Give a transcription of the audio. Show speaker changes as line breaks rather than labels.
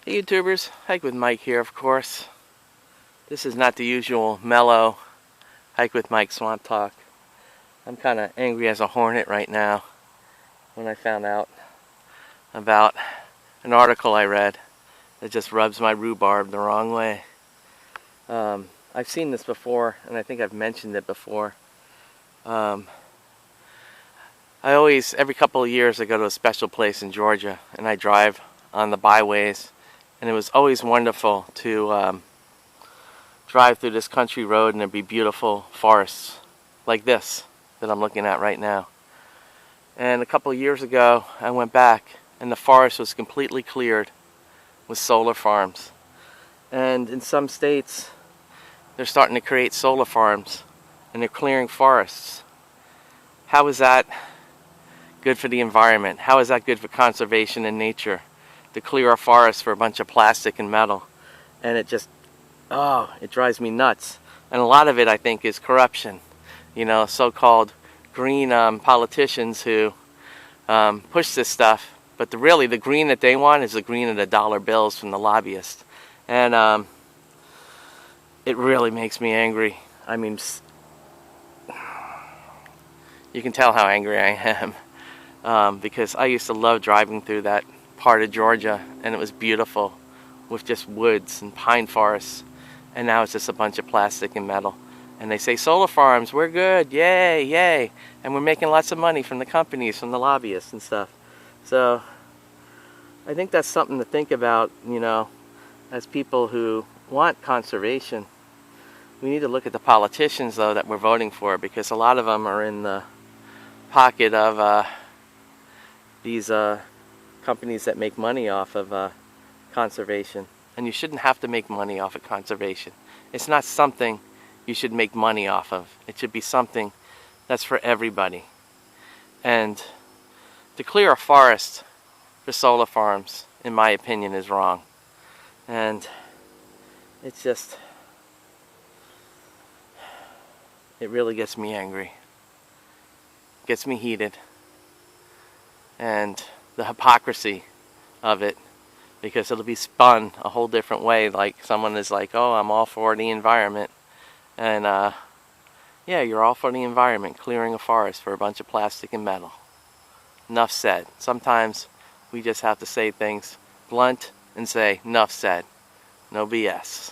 Hey YouTubers, Hike with Mike here, of course. This is not the usual mellow Hike with Mike swamp talk. I'm kind of angry as a hornet right now when I found out about an article I read that just rubs my rhubarb the wrong way. I've seen this before, and I think I've mentioned it before. I always, every couple of years, I go to a special place in Georgia, and I drive on the byways. And it was always wonderful to drive through this country road and there'd be beautiful forests like this that I'm looking at right now. And a couple of years ago I went back and the forest was completely cleared with solar farms. And in some states they're starting to create solar farms and they're clearing forests. How is that good for the environment? How is that good for conservation and nature? To clear a forest for a bunch of plastic and metal, and it just, it drives me nuts. And a lot of it, I think, is corruption. You know, so-called green politicians who push this stuff, but really the green that they want is the green of the dollar bills from the lobbyists, and it really makes me angry. I mean, you can tell how angry I am because I used to love driving through that part of Georgia, and it was beautiful with just woods and pine forests, and now it's just a bunch of plastic and metal. And they say solar farms, we're good, yay, yay, and we're making lots of money from the companies, from the lobbyists and stuff. So I think that's something to think about, you know, as people who want conservation. We need to look at the politicians, though, that we're voting for, because a lot of them are in the pocket of these companies that make money off of conservation. And you shouldn't have to make money off of conservation. It's not something you should make money off of. It should be something that's for everybody. And to clear a forest for solar farms, in my opinion, is wrong. And it's just, it really gets me angry. Gets me heated. And the hypocrisy of it, because it'll be spun a whole different way. Like someone is like, oh, I'm all for the environment, and yeah, you're all for the environment, clearing a forest for a bunch of plastic and metal. Enough said. Sometimes we just have to say things blunt and say, enough said. No BS.